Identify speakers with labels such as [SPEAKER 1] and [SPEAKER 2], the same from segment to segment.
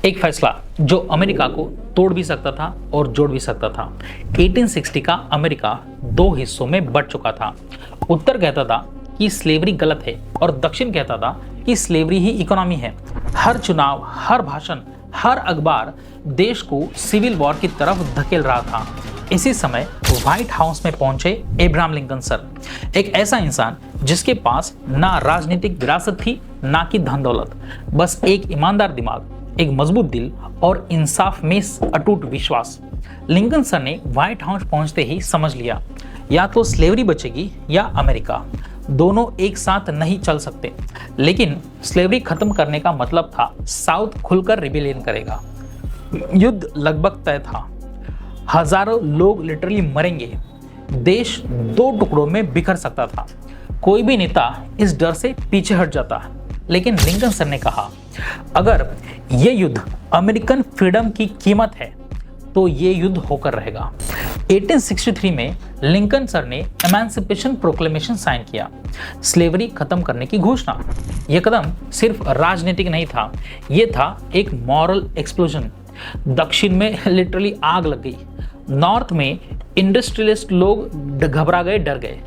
[SPEAKER 1] एक फैसला जो अमेरिका को तोड़ भी सकता था और जोड़ भी सकता था। 1860 का अमेरिका दो हिस्सों में बंट चुका था। उत्तर कहता था कि स्लेवरी गलत है और दक्षिण कहता था कि स्लेवरी ही इकोनॉमी है। हर चुनाव, हर भाषण, हर अखबार देश को सिविल वॉर की तरफ धकेल रहा था। इसी समय व्हाइट हाउस में पहुंचे अब्राहम लिंकन सर, एक ऐसा इंसान जिसके पास ना राजनीतिक विरासत थी ना कि धन दौलत, बस एक ईमानदार दिमाग, एक मजबूत दिल और इंसाफ में अटूट विश्वास। लिंकन सर ने व्हाइट हाउस पहुंचते ही समझ लिया, या तो स्लेवरी बचेगी या अमेरिका, दोनों एक साथ नहीं चल सकते। लेकिन स्लेवरी खत्म करने का मतलब था साउथ खुलकर रिबेलियन करेगा। युद्ध लगभग तय था, हजारों लोग लिटरली मरेंगे, देश दो टुकड़ों में बिखर सकता था। कोई भी नेता इस डर से पीछे हट जाता, लेकिन लिंकन सर ने कहा, अगर ये युद्ध अमेरिकन फ्रीडम की कीमत है तो ये युद्ध होकर रहेगा। 1863 में लिंकन सर ने एमेंसिपेशन प्रोक्लेमेशन साइन किया, स्लेवरी खत्म करने की घोषणा। यह कदम सिर्फ राजनीतिक नहीं था, यह था एक मॉरल एक्सप्लोजन। दक्षिण में लिटरली आग लग गई, नॉर्थ में इंडस्ट्रियलिस्ट लोग घबरा गए, डर गए।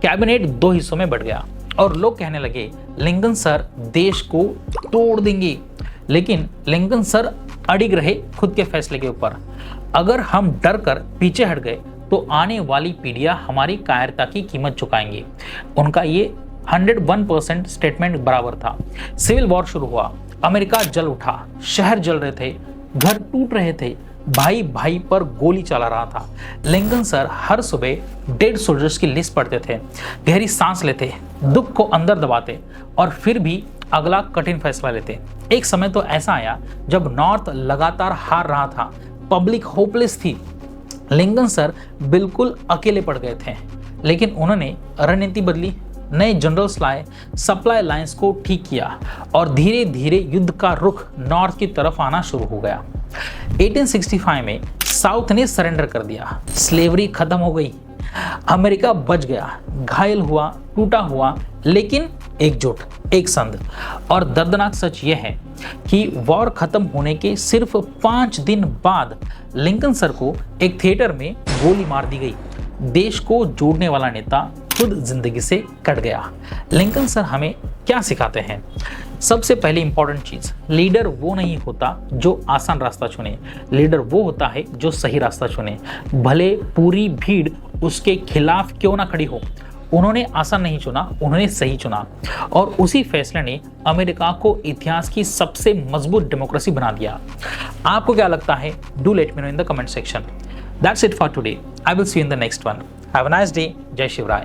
[SPEAKER 1] कैबिनेट दो हिस्सों में बढ़ गया और लोग कहने लगे लिंकन सर देश को तोड़ देंगे। लेकिन लिंकन सर अडिग रहे खुद के फैसले के ऊपर। अगर हम डर कर पीछे हट गए तो आने वाली पीढ़ियां हमारी कायरता की कीमत चुकाएंगी। उनका ये 101% स्टेटमेंट बराबर था। सिविल वॉर शुरू हुआ, अमेरिका जल उठा, शहर जल रहे थे, घर टूट रहे थे, भाई भाई पर गोली चला रहा था। लिंकन सर हर सुबह डेड सोल्जर्स की लिस्ट पढ़ते थे, गहरी सांस लेते, दुख को अंदर दबाते और फिर भी अगला कठिन फैसला लेते। एक समय तो ऐसा आया जब नॉर्थ लगातार हार रहा था, पब्लिक होपलेस थी। लिंकन सर बिल्कुल अकेले पड़ गए थे, लेकिन उन्होंने रणनीति बदली, नए जनरल्स लाए, सप्लाई लाइंस को ठीक किया और धीरे धीरे युद्ध का रुख नॉर्थ की तरफ आना शुरू हो गया। 1865 में साउथ ने सरेंडर कर दिया, स्लेवरी खत्म हो गई, अमेरिका बच गया, घायल हुआ, टूटा हुआ, लेकिन एकजुट, एक संध। और दर्दनाक सच यह है कि वॉर खत्म होने के सिर्फ 5 दिन बाद लिंकन सर को एक थिएटर में गोली मार दी गई। देश को जोड़ने वाला नेता खुद जिंदगी से कट गया। लिंकन सर हमें क्या सिखाते हैं? सबसे पहले इंपॉर्टेंट चीज, लीडर वो नहीं होता जो आसान रास्ता चुने, लीडर वो होता है जो सही रास्ता चुने, भले पूरी भीड़ उसके खिलाफ क्यों ना खड़ी हो। उन्होंने आसान नहीं चुना, उन्होंने सही चुना, और उसी फैसले ने अमेरिका को इतिहास की सबसे मजबूत डेमोक्रेसी बना दिया। आपको क्या लगता है? Do let me know in the comment section. That's it for today. I will see you in the next one. Have a nice day. Jai Shivrai.